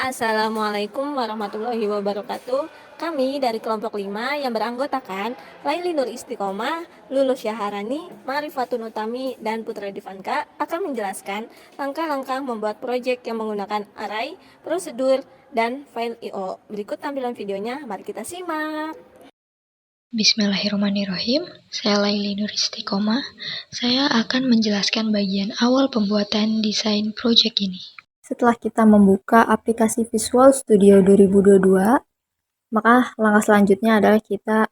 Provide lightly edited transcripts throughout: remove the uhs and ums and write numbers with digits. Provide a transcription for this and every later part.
Assalamualaikum warahmatullahi wabarakatuh. Kami dari kelompok 5 yang beranggotakan Laili Nur Istiqomah, Lulus Syaharani, Marifatun Utami, dan Putra Divanka akan menjelaskan langkah-langkah membuat proyek yang menggunakan array, prosedur, dan file I/O. Berikut tampilan videonya, mari kita simak. Bismillahirrahmanirrahim. Saya Laili Nur Istiqomah. Saya akan menjelaskan bagian awal pembuatan desain proyek ini. Setelah kita membuka aplikasi Visual Studio 2022, maka langkah selanjutnya adalah kita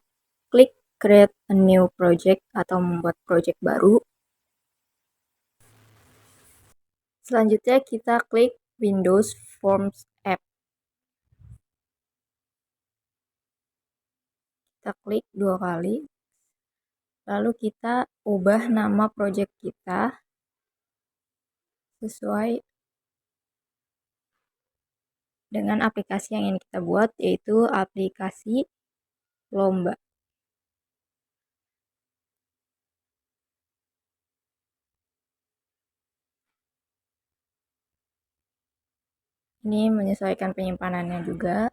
klik Create a New Project atau membuat project baru. Selanjutnya kita klik Windows Forms App. Kita klik 2 kali. Lalu kita ubah nama project kita sesuai dengan aplikasi yang ingin kita buat, yaitu aplikasi lomba. Ini menyesuaikan penyimpanannya juga.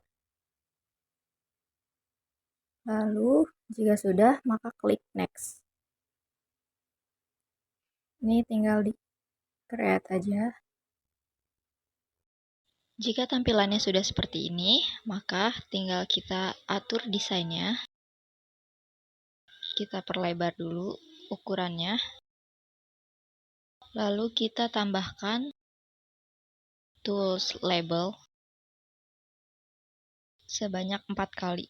Lalu jika sudah, maka klik next. Ini tinggal di create aja. Jika tampilannya sudah seperti ini, maka tinggal kita atur desainnya. Kita perlebar dulu ukurannya. Lalu kita tambahkan tools label sebanyak 4 kali.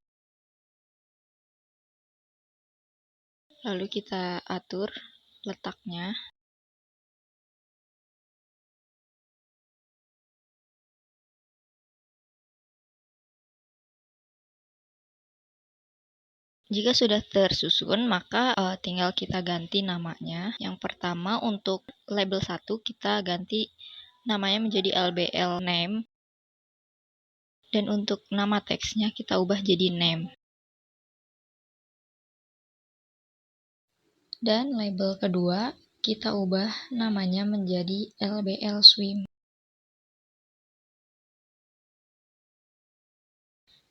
Lalu kita atur letaknya. Jika sudah tersusun, maka tinggal kita ganti namanya. Yang pertama, untuk label 1 kita ganti namanya menjadi LBL name. Dan untuk nama teksnya kita ubah jadi name. Dan label kedua kita ubah namanya menjadi LBL swim.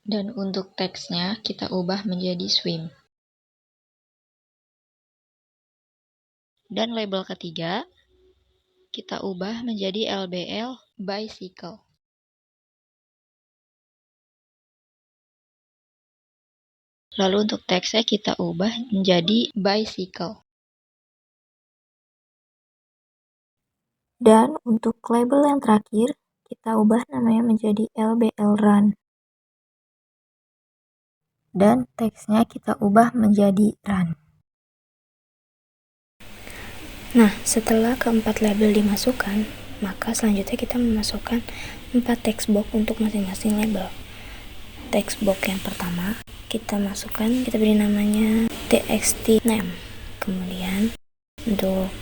Dan untuk teksnya kita ubah menjadi swim. Dan label ketiga kita ubah menjadi LBL bicycle. Lalu untuk teksnya kita ubah menjadi bicycle. Dan untuk label yang terakhir, kita ubah namanya menjadi LBL run. Dan teksnya kita ubah menjadi run. Nah, setelah keempat label dimasukkan, maka selanjutnya kita memasukkan 4 text box untuk masing-masing label. Text box yang pertama kita masukkan, kita beri namanya txt name. Kemudian untuk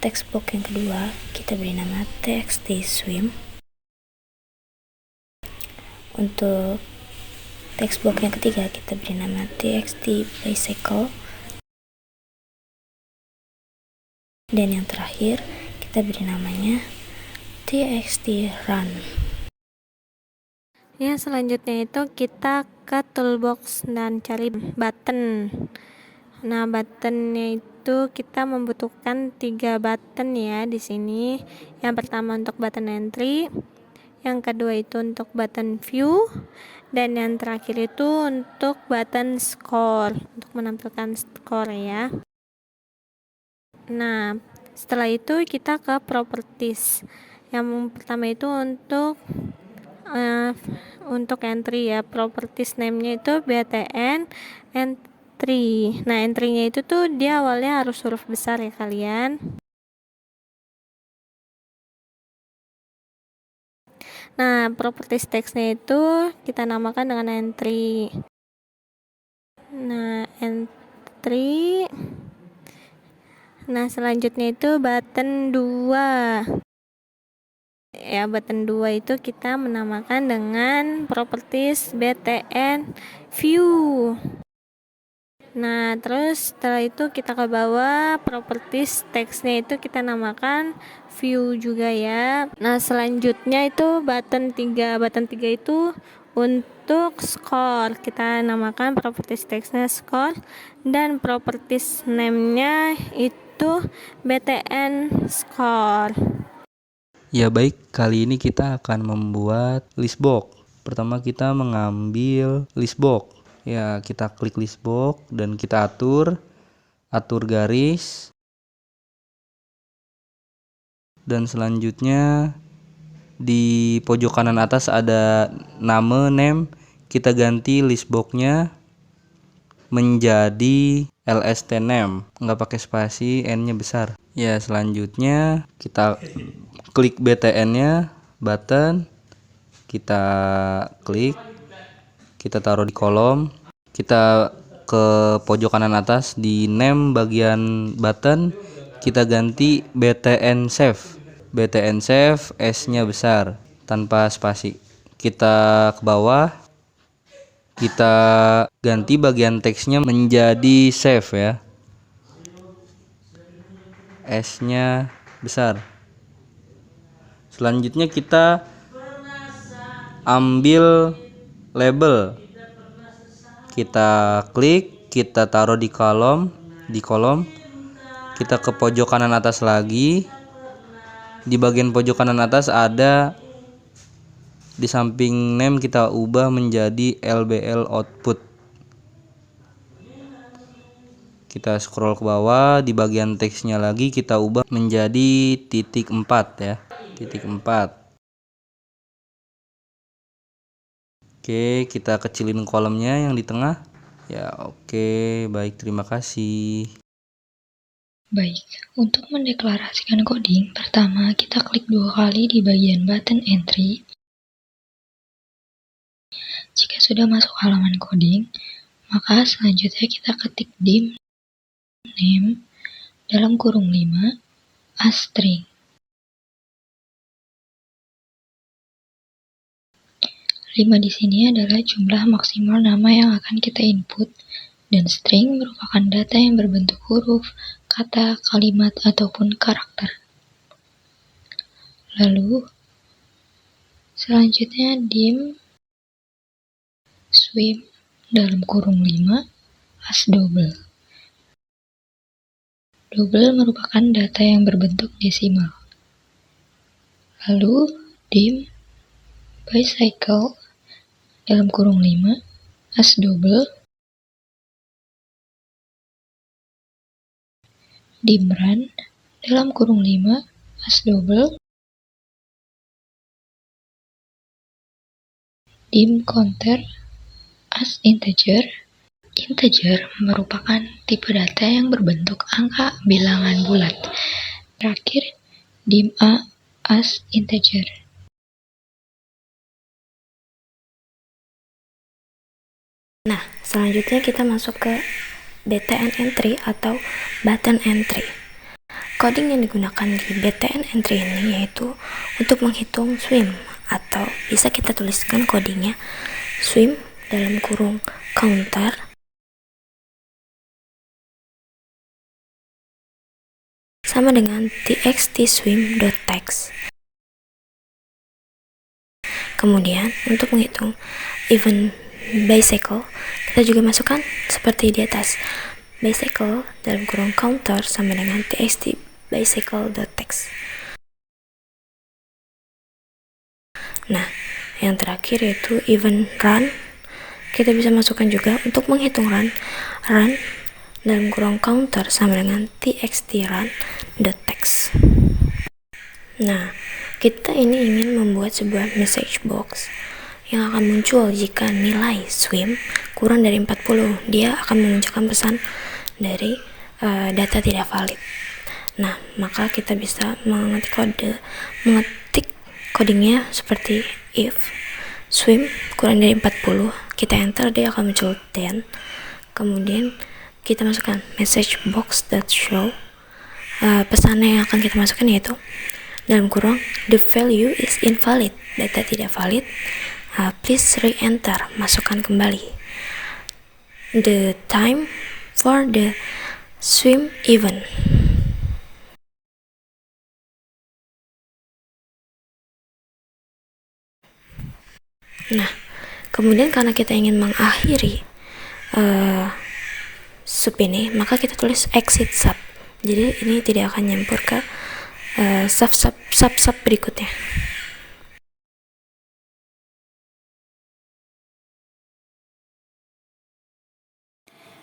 text box yang kedua kita beri nama txt swim. Untuk text box yang ketiga kita beri nama txt bicycle. Dan yang terakhir kita beri namanya txt run. Ya, selanjutnya itu kita ke toolbox dan cari button. Nah, buttonnya itu kita membutuhkan 3 button ya di sini. Yang pertama untuk button entry, yang kedua itu untuk button view, dan yang terakhir itu untuk button score, untuk menampilkan skor ya. Nah, setelah itu kita ke properties. Yang pertama itu untuk entry ya, properties name-nya itu btn entry. Nah, entry-nya itu tuh dia awalnya harus huruf besar ya kalian. Nah, properties text-nya itu kita namakan dengan entry. Nah, entry. Nah, selanjutnya itu button 2. Ya, button 2 itu kita menamakan dengan properties btn view. Nah, terus setelah itu kita ke bawah, properties teksnya itu kita namakan view juga ya. Nah, selanjutnya itu button 3. Button 3 itu untuk score. Kita namakan properties teksnya score dan properties name-nya itu btn score. Ya baik, kali ini kita akan membuat listbox. Pertama kita mengambil listbox. Ya, kita klik listbox dan kita atur garis. Dan selanjutnya di pojok kanan atas ada nama name. Kita ganti listbox-nya menjadi lst name, nggak pakai spasi, n-nya besar. Ya, selanjutnya kita klik btn-nya, button, kita klik, kita taruh di kolom, kita ke pojok kanan atas di name bagian button, kita ganti btn save. btn save, s-nya besar tanpa spasi. Kita ke bawah, kita ganti bagian teksnya menjadi save ya, s-nya besar. Selanjutnya kita ambil label, kita klik, kita taruh di kolom, kita ke pojok kanan atas lagi. Di bagian pojok kanan atas ada di samping name, kita ubah menjadi lbl output. Kita scroll ke bawah, di bagian teksnya lagi kita ubah menjadi titik 4 ya, titik 4. Oke, kita kecilin kolomnya yang di tengah. Ya, oke, baik, terima kasih. Baik, untuk mendeklarasikan coding, pertama kita klik 2 kali di bagian button entry. Jika sudah masuk halaman coding, maka selanjutnya kita ketik dim name dalam kurung 5 as string. 5 di sini adalah jumlah maksimal nama yang akan kita input, dan string merupakan data yang berbentuk huruf, kata, kalimat, ataupun karakter. Lalu, selanjutnya dim swim dalam kurung 5 as double. Double merupakan data yang berbentuk desimal. Lalu, dim bicycle dalam kurung 5 as double. Dim run dalam kurung 5 as double. Dim counter as integer. Integer merupakan tipe data yang berbentuk angka bilangan bulat. Terakhir, dim a as integer. Nah, selanjutnya kita masuk ke btn entry atau button entry. Coding yang digunakan di btn entry ini yaitu untuk menghitung swim, atau bisa kita tuliskan codingnya swim dalam kurung counter sama dengan txt_swim.text. Kemudian untuk menghitung event bicycle, kita juga masukkan seperti di atas, bicycle dalam kurung counter sama dengan txt_bicycle.text. Nah, yang terakhir yaitu event run, kita bisa masukkan juga untuk menghitung run dalam kurung counter sama dengan txt_run.text. Nah, kita ini ingin membuat sebuah message box yang akan muncul jika nilai swim kurang dari 40. Dia akan memunculkan pesan dari data tidak valid. Nah, maka kita bisa mengetik codingnya seperti if swim kurang dari 40, kita enter, dia akan muncul 10. Kemudian kita masukkan message box.show. Pesannya yang akan kita masukkan yaitu dalam kurung the value is invalid, data tidak valid, please re-enter, masukkan kembali. The time for the swim event. Nah, kemudian karena kita ingin mengakhiri sub ini, maka kita tulis exit sub. Jadi ini tidak akan nyampur ke sub berikutnya.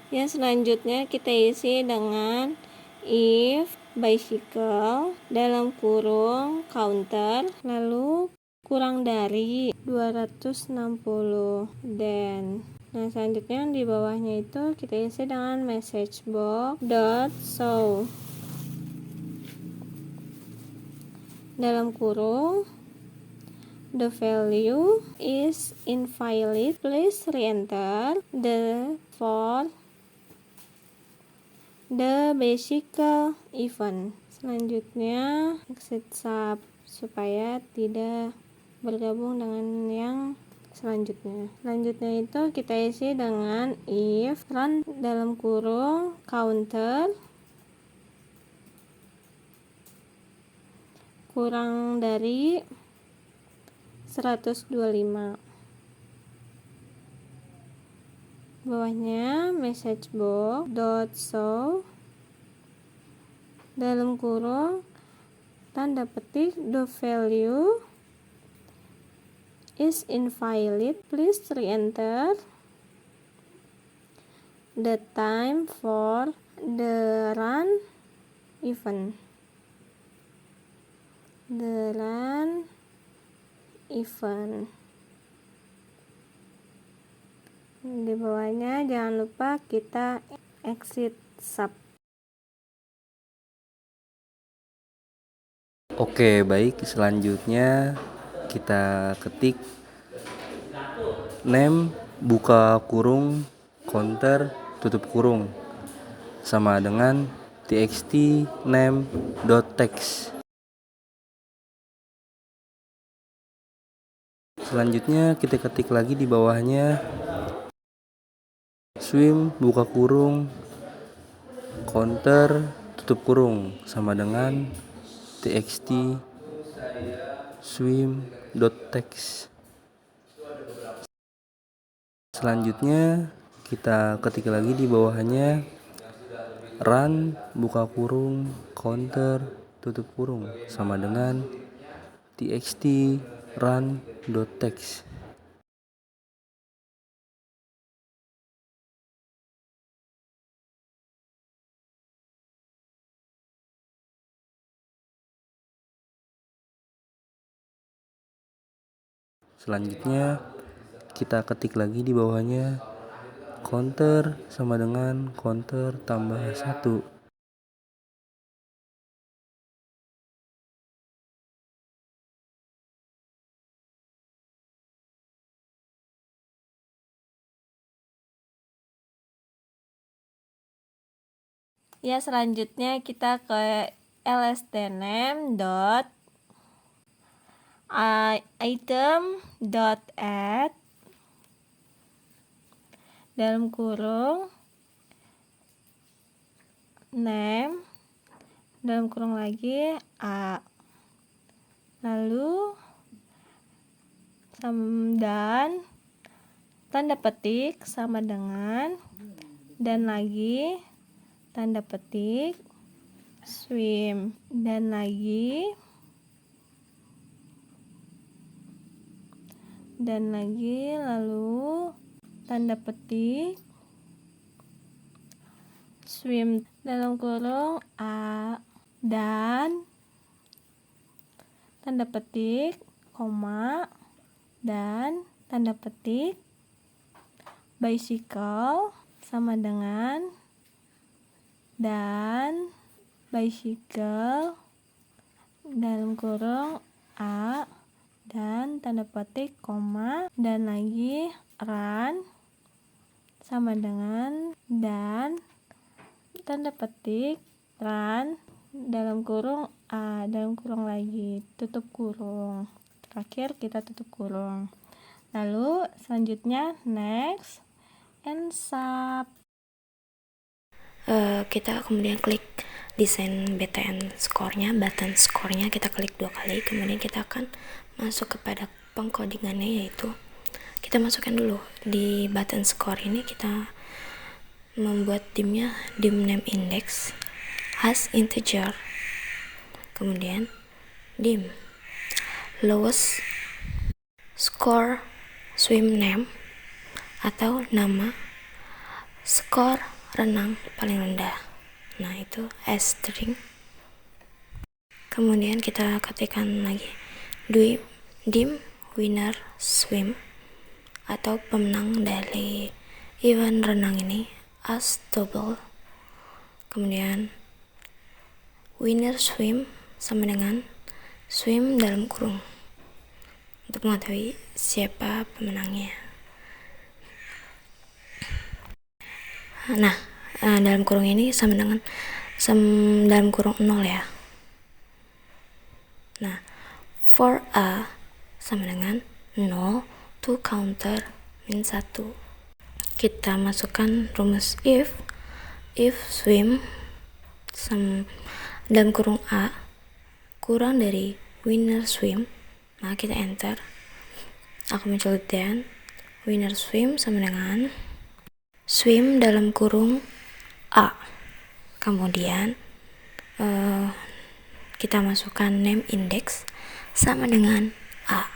Ya, selanjutnya kita isi dengan if bicycle dalam kurung counter lalu kurang dari 260 dan selanjutnya di bawahnya itu kita isi dengan message box dot show dalam kurung the value is invalid, please re-enter the for the bicycle event. Selanjutnya exit sub supaya tidak bergabung dengan yang selanjutnya. Selanjutnya itu kita isi dengan if run dalam kurung counter kurang dari 125. Bawahnya message box dot show dalam kurung tanda petik the value is invalid, please re-enter the time for the run event. The run event. Di bawahnya jangan lupa kita exit sub. Oke, baik, selanjutnya kita ketik name buka kurung counter tutup kurung sama dengan txt name.text. Selanjutnya kita ketik lagi di bawahnya swim buka kurung counter tutup kurung sama dengan txt swim.text. Selanjutnya kita ketik lagi di bawahnya run buka kurung counter tutup kurung sama dengan txt run.text. Selanjutnya kita ketik lagi di bawahnya counter sama dengan counter tambah 1. Ya, selanjutnya kita ke lsdname dot item dot add dalam kurung name dalam kurung lagi a lalu dan tanda petik sama dengan dan lagi tanda petik swim dan lagi lalu tanda petik swim dalam kurung a dan tanda petik koma dan tanda petik bicycle sama dengan dan bicycle dalam kurung a dan tanda petik koma dan lagi run sama dengan dan tanda petik run dalam kurung a dalam kurung lagi tutup kurung, terakhir kita tutup kurung, lalu selanjutnya next and sub. kita kemudian klik desain BTN score-nya, button score-nya, kita klik 2 kali, kemudian kita akan masuk kepada pengkodingannya, yaitu kita masukkan dulu di button score ini, kita membuat dimnya dim name index as integer, kemudian dim lowest score swim name atau nama skor renang paling rendah. Nah, itu as string. Kemudian kita ketikkan lagi dim winner swim atau pemenang dari event renang ini as double. Kemudian winner swim sama dengan swim dalam kurung untuk mengetahui siapa pemenangnya. Nah, dalam kurung ini sama dengan dalam kurung 0 ya. Nah, for a sama dengan 0 to counter min 1. Kita masukkan rumus if swim dalam kurung a kurang dari winner swim, maka kita enter, akan muncul then winner swim sama dengan swim dalam kurung a. Kemudian kita masukkan name index sama dengan a.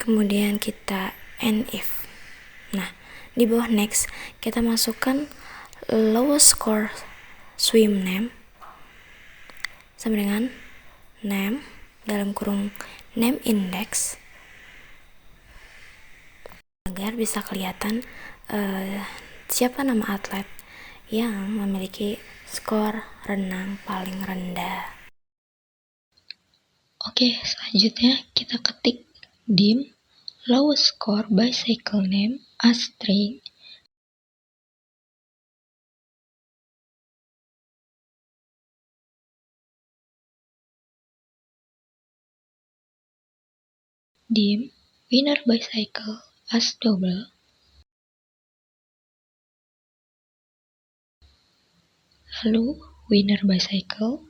Kemudian kita end if. Nah, di bawah next kita masukkan lowest score swim name sama dengan name dalam kurung name index, agar bisa kelihatan siapa nama atlet yang memiliki skor renang paling rendah. Oke, selanjutnya kita ketik dim lowest score bicycle name as string. Dim winner bicycle as double. Lalu winner bicycle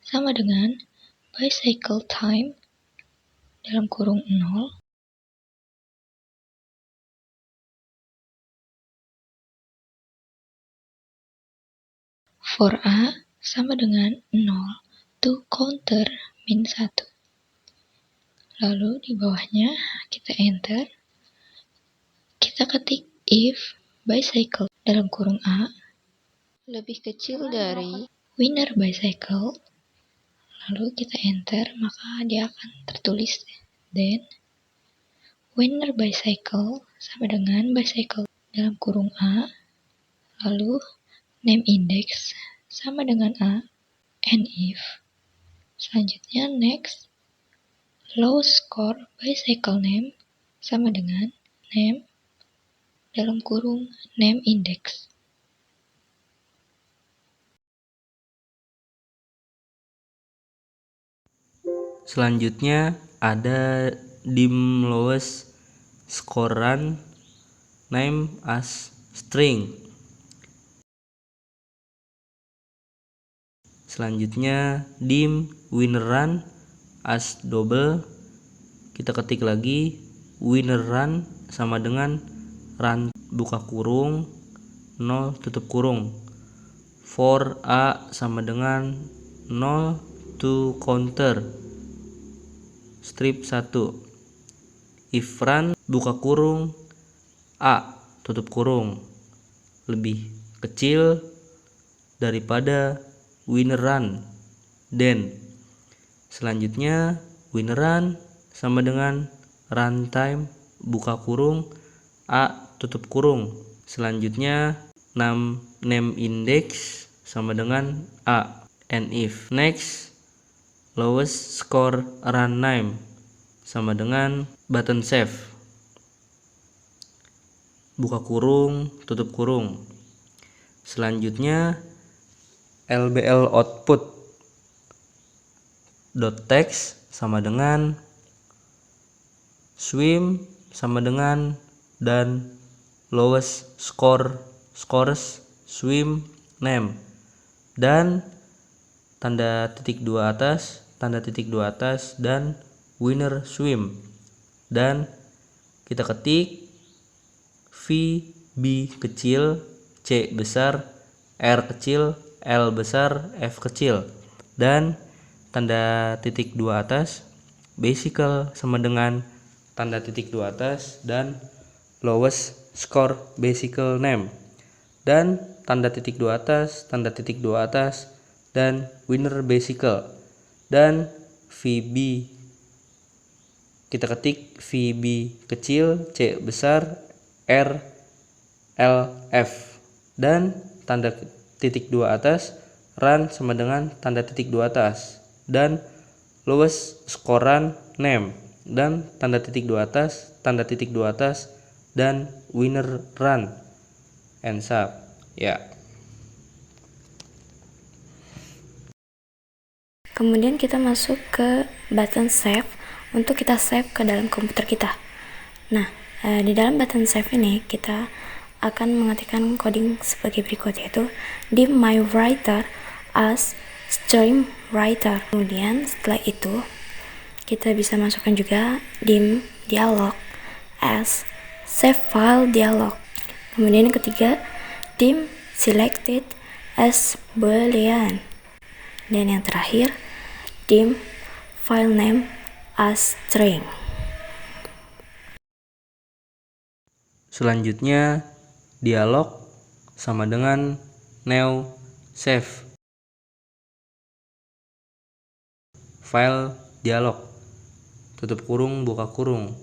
sama dengan bicycle time dalam kurung 0 for a sama dengan 0 to counter min 1. Lalu di bawahnya kita enter, kita ketik if bicycle dalam kurung a lebih kecil dari winner bicycle, lalu kita enter, maka dia akan tertulis then winner bicycle sama dengan bicycle dalam kurung a, lalu name index sama dengan a, and if. Selanjutnya next lowest score bicycle name sama dengan name dalam kurung name index. Selanjutnya ada dim lowest score run name as string. Selanjutnya dim winner run as double. Kita ketik lagi winner run sama dengan run buka kurung 0 tutup kurung. For a sama dengan 0 to counter strip 1. If run buka kurung a tutup kurung lebih kecil daripada winner run, then selanjutnya winner run sama dengan runtime buka kurung a tutup kurung. Selanjutnya name index sama dengan a, and if. Next lowest score run name sama dengan button save buka kurung tutup kurung. Selanjutnya LBL output .text sama dengan swim sama dengan dan lowest scores swim name, dan tanda titik dua atas, dan winner swim, dan kita ketik V, B kecil, C besar, R kecil, L besar, F kecil, dan tanda titik dua atas bicycle sama dengan tanda titik dua atas dan lowest score bicycle name, dan tanda titik dua atas, dan winner bicycle, dan VB kita ketik VB kecil, C besar, R, L, F, dan tanda titik dua atas run sama dengan tanda titik dua atas, dan lowest scorean name, dan tanda titik dua atas, dan winner run and sub ya. Kemudian kita masuk ke button save untuk kita save ke dalam komputer kita. Nah, di dalam button save ini kita akan mengetikkan coding sebagai berikut, yaitu dim my writer as stream writer. Kemudian setelah itu kita bisa masukkan juga dim dialog as save file dialog. Kemudian yang ketiga, dim selected as boolean. Dan yang terakhir, dim file name as string. Selanjutnya dialog sama dengan new save file dialog, tutup kurung, buka kurung,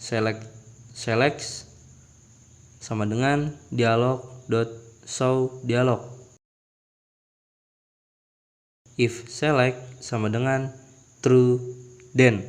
select sama dengan dialog.show dialog, if select sama dengan true then.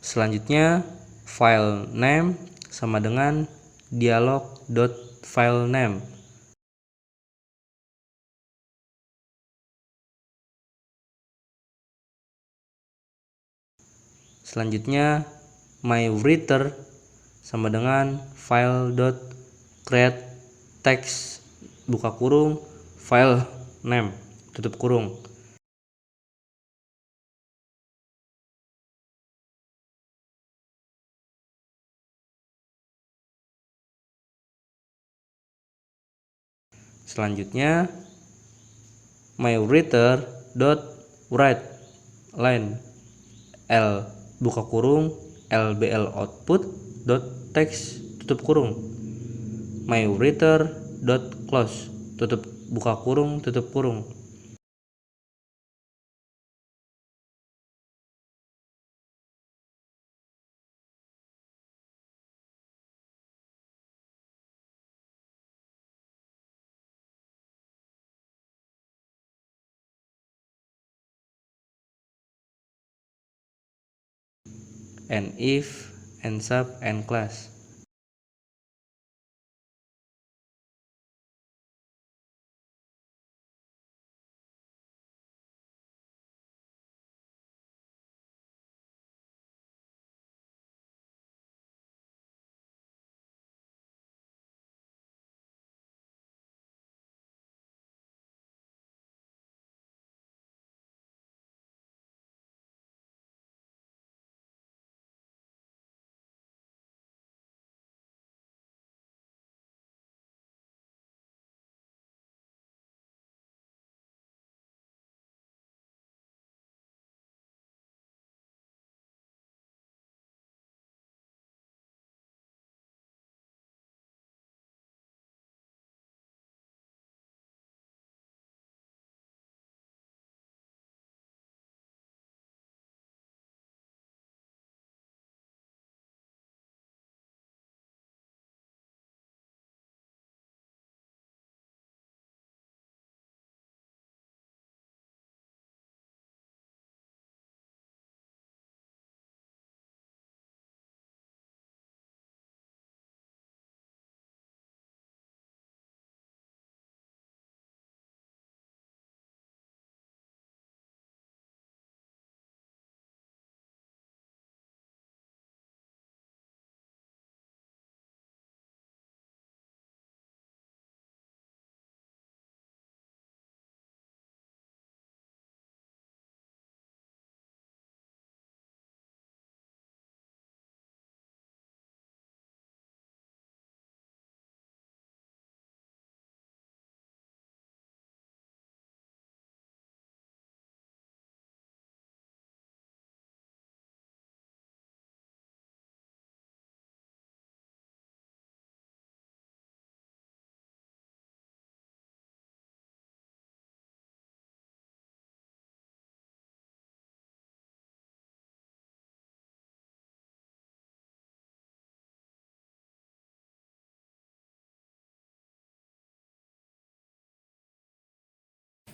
Selanjutnya file name sama dengan dialog.filename. Selanjutnya my writer sama dengan file.create text, buka kurung, file name, tutup kurung. Selanjutnya my writer dot write line l, buka kurung, lbl output dot text, tutup kurung, my writer dot close, tutup buka kurung, tutup kurung. And if, and sub, and class.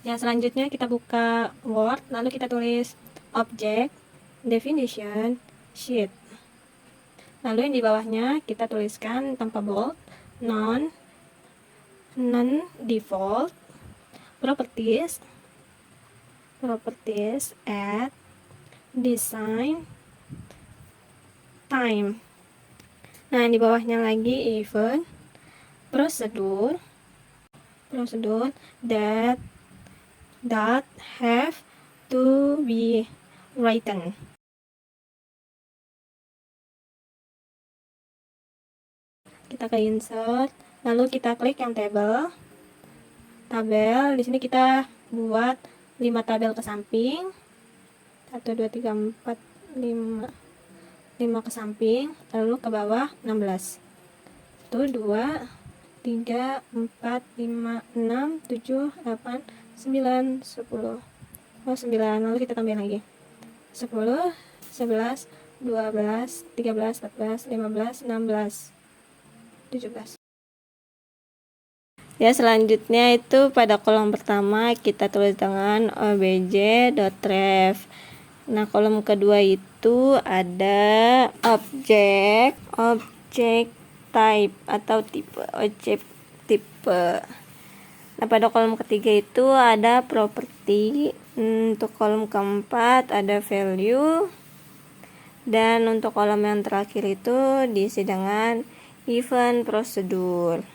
Ya, selanjutnya kita buka Word, lalu kita tulis object, definition, sheet. Lalu yang di bawahnya kita tuliskan tanpa bold, non default, properties, add, design, time. Nah, di bawahnya lagi event, prosedur that have to be written. Kita ke insert, lalu kita klik yang tabel. Di sini kita buat 5 tabel ke samping. 1 2 3 4 5 ke samping, lalu ke bawah 16. 1 2 3 4 5 6 7 8 9 10. Oh, 9. Lalu kita tambahin lagi. 10 11 12 13 14 15 16 17. Ya, selanjutnya itu pada kolom pertama kita tulis dengan obj.ref. Nah, kolom kedua itu ada object type atau tipe, object tipe. Nah, pada kolom ketiga itu ada property. Untuk kolom keempat ada value. Dan untuk kolom yang terakhir itu diisi dengan event prosedur.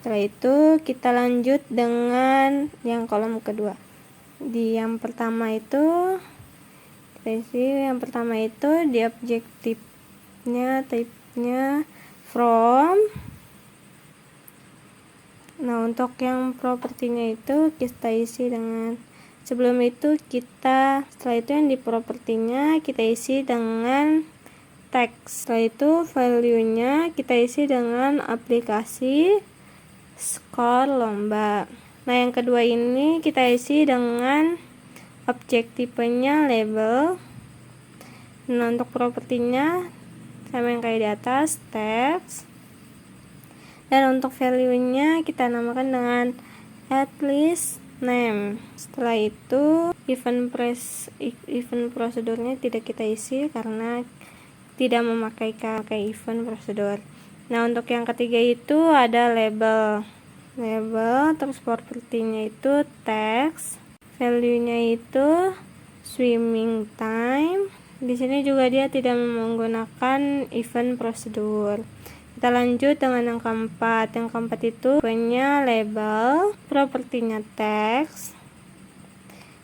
Setelah itu kita lanjut dengan yang kolom kedua. Di yang pertama itu di objektifnya type-nya from. Nah, untuk yang propertinya itu kita isi dengan setelah itu yang di propertinya kita isi dengan teks. Setelah itu value-nya kita isi dengan aplikasi skor lomba. Nah, yang kedua ini kita isi dengan objek tipenya label. Nah, untuk propertinya sama yang kayak di atas, teks. Dan untuk value-nya kita namakan dengan at least name. Setelah itu event prosedurnya tidak kita isi karena tidak memakai event prosedur. Nah, untuk yang ketiga itu ada label, terus propertinya itu text, value-nya itu swimming time. Di sini juga dia tidak menggunakan event prosedur. Kita lanjut dengan yang keempat. Yang keempat itu punya label, propertinya text,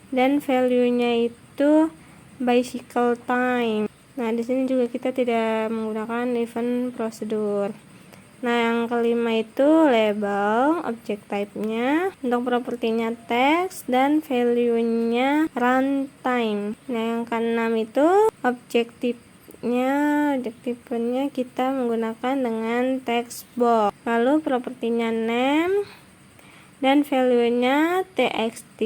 dan value-nya itu bicycle time. Nah, di sini juga kita tidak menggunakan event prosedur. Nah, yang kelima itu label, object type-nya, untuk propertinya text, dan value-nya runtime. Nah, yang keenam itu objektifnya kita menggunakan dengan text box. Lalu propertinya name dan value-nya txt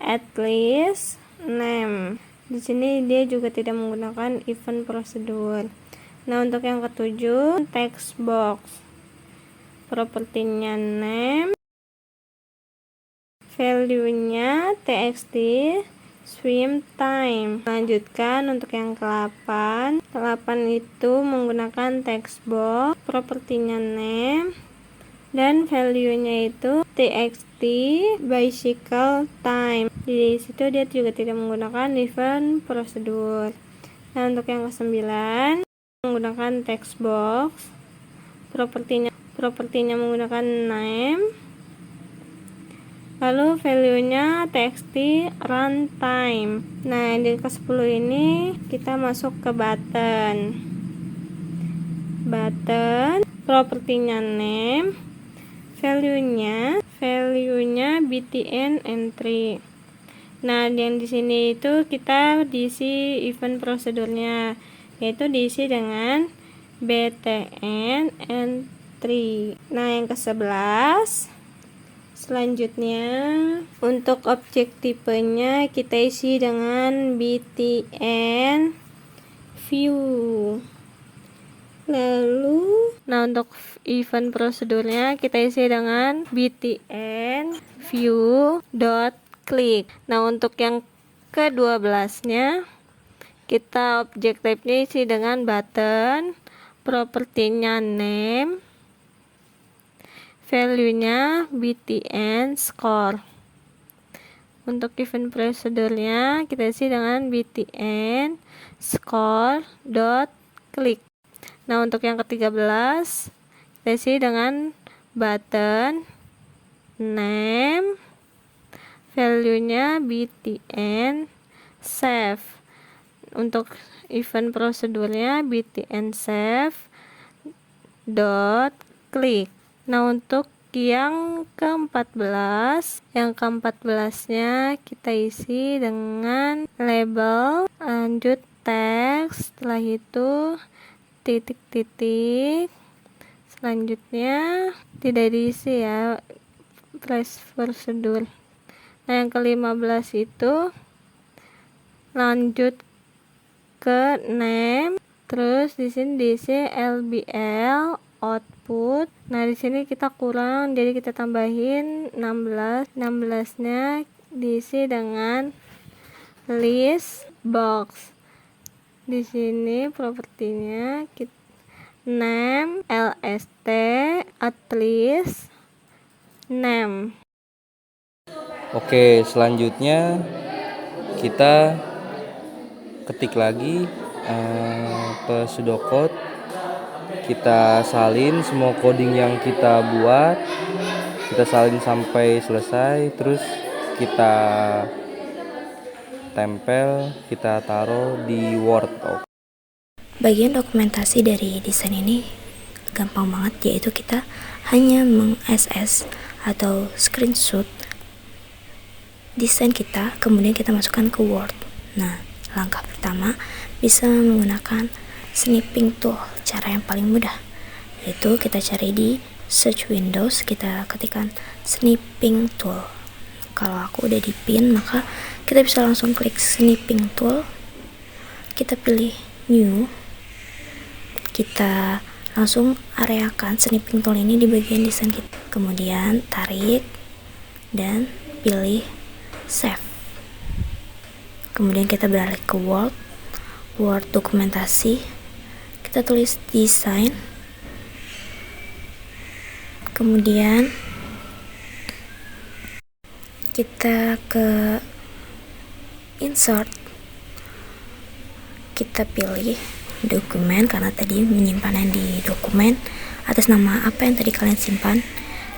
at least name. Di sini dia juga tidak menggunakan event prosedur. Nah, untuk yang ketujuh text box, propertinya name, value-nya txt swim time. Lanjutkan untuk yang ke-8. 8 itu menggunakan text box, propertinya name, dan value-nya itu txt bicycle time. Di situ dia juga tidak menggunakan event prosedur. Nah, untuk yang ke-9 menggunakan text box, propertinya menggunakan name, lalu value-nya txt runtime. Nah, di ke-10 ini kita masuk ke button, propertinya name, value-nya btn entry. Nah, yang di sini itu kita diisi event prosedurnya, yaitu diisi dengan btn entry. Nah, yang ke-11 selanjutnya untuk objek tipenya kita isi dengan btn view. Lalu, nah untuk event prosedurnya kita isi dengan btn view.click. Nah untuk yang ke-12-nya kita objek type-nya isi dengan button, propertinya name, value-nya btn score. Untuk event prosedurnya kita isi dengan btn score.click. Nah untuk yang ke-13 kita isi dengan button, name, value-nya btn save. Untuk event prosedurnya btn save dot click. Nah untuk yang ke-14 nya kita isi dengan label, lanjut teks, setelah itu titik-titik, selanjutnya tidak diisi ya prosedur. Nah yang ke-15 itu lanjut ke name, terus di sini diisi lbl output. Nah di sini kita kurang, jadi kita tambahin 16-nya diisi dengan list box. Di sini propertinya name lst atleast name. Oke, selanjutnya kita ketik lagi pseudocode, kita salin semua coding yang kita buat, kita salin sampai selesai, terus kita tempel, kita taruh di Word. Bagian dokumentasi dari desain ini gampang banget, yaitu kita hanya meng-SS atau screenshot desain kita, kemudian kita masukkan ke Word. Nah, langkah pertama bisa menggunakan snipping tool, cara yang paling mudah, yaitu kita cari di search Windows, kita ketikkan snipping tool. Kalau aku udah di pin, maka kita bisa langsung klik snipping tool, kita pilih new, kita langsung areakan snipping tool ini di bagian desain kita, kemudian tarik dan pilih save. Kemudian kita beralih ke Word dokumentasi, kita tulis desain, kemudian kita ke insert, kita pilih dokumen karena tadi menyimpannya di dokumen atas nama apa yang tadi kalian simpan,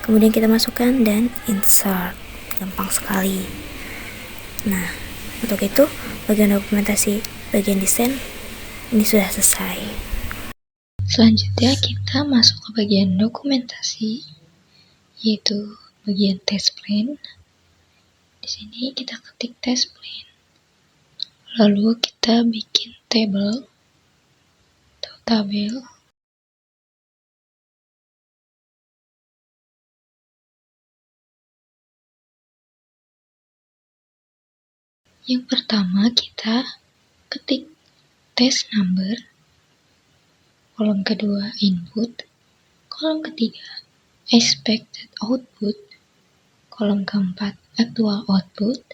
kemudian kita masukkan dan insert. Gampang sekali. Nah, untuk itu bagian dokumentasi, bagian desain ini sudah selesai. Selanjutnya kita masuk ke bagian dokumentasi, yaitu bagian test plan. Di sini kita ketik test plan, lalu kita bikin tabel atau tabel. Yang pertama kita ketik test number, kolom kedua input, kolom ketiga expected output, kolom keempat actual output,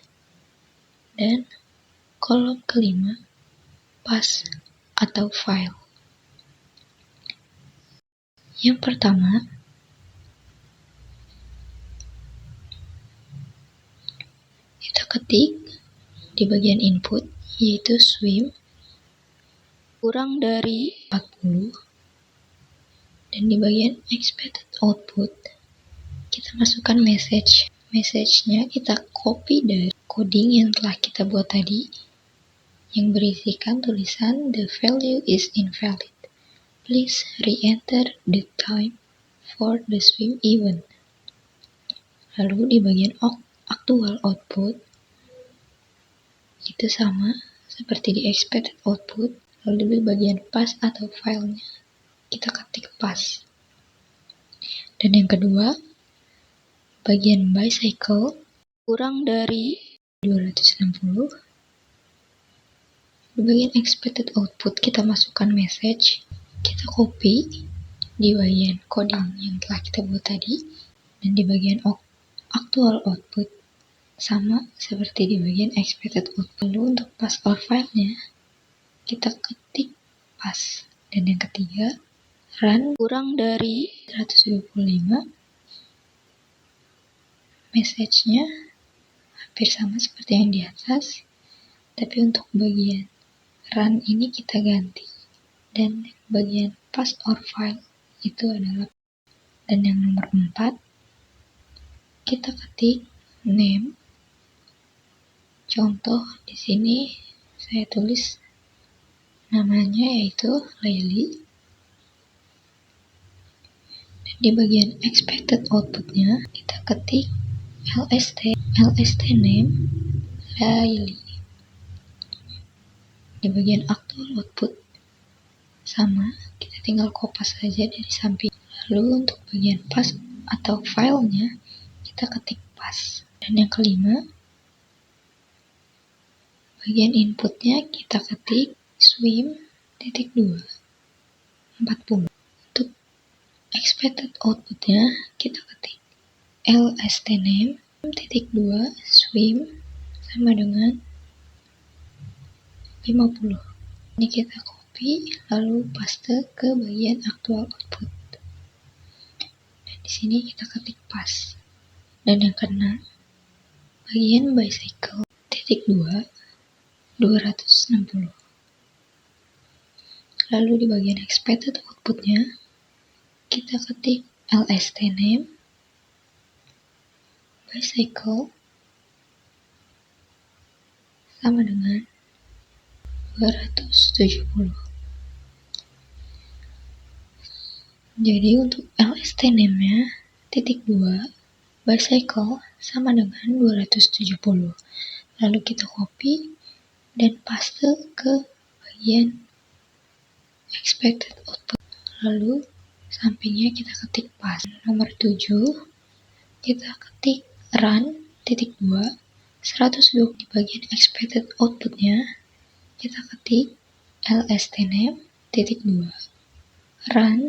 dan kolom kelima path atau file. Yang pertama, kita ketik di bagian input, yaitu swim kurang dari 40, dan di bagian expected output kita masukkan message-nya kita copy dari coding yang telah kita buat tadi, yang berisikan tulisan the value is invalid, please re-enter the time for the swim event. Lalu di bagian actual output itu sama seperti di expected output, lalu di bagian path atau filenya kita ketik path. Dan yang kedua, bagian bicycle kurang dari 260. Di bagian expected output kita masukkan message, kita copy di bagian coding yang telah kita buat tadi, dan di bagian actual output sama seperti di bagian expected output. Lalu untuk pass or filenya kita ketik pass, dan yang ketiga run kurang dari 125. Message-nya hampir sama seperti yang di atas, tapi untuk bagian run ini kita ganti, dan bagian pass or file itu adalah, dan yang nomor 4 kita ketik name. Contoh di sini saya tulis namanya yaitu Laili, dan di bagian expected outputnya kita ketik lst name Laili. Di bagian actual output sama, kita tinggal kopas saja dari samping. Lalu untuk bagian pass atau filenya kita ketik pass, dan yang kelima bagian inputnya kita ketik swim.2 40. Untuk expected outputnya kita ketik lst name.2 swim sama dengan 50. Ini kita copy lalu paste ke bagian actual output, dan di sini kita ketik pass, dan yang keenam bagian bicycle.2 260. Lalu di bagian expected outputnya kita ketik lst name bicycle sama dengan 270. Jadi untuk lst name-nya .2 bicycle sama dengan 270. Lalu kita copy dan paste ke bagian expected output. Lalu sampingnya kita ketik pass. Nomor 7 kita ketik run.2 120. Di bagian expected outputnya kita ketik lst name.2 run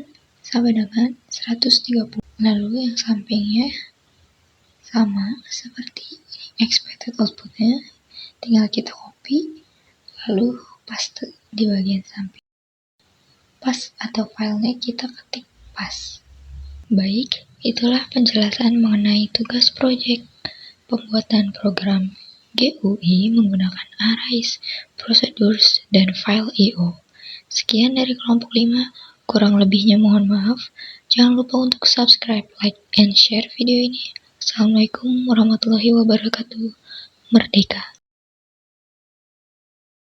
sama dengan 130. Lalu yang sampingnya sama seperti expected outputnya, tinggal kita copy lalu paste di bagian samping. Pass atau filenya kita ketik pass. Baik, itulah penjelasan mengenai tugas proyek pembuatan program GUI menggunakan arrays, procedures, dan file I/O. Sekian dari kelompok 5, kurang lebihnya mohon maaf. Jangan lupa untuk subscribe, like, and share video ini. Assalamualaikum warahmatullahi wabarakatuh. Merdeka!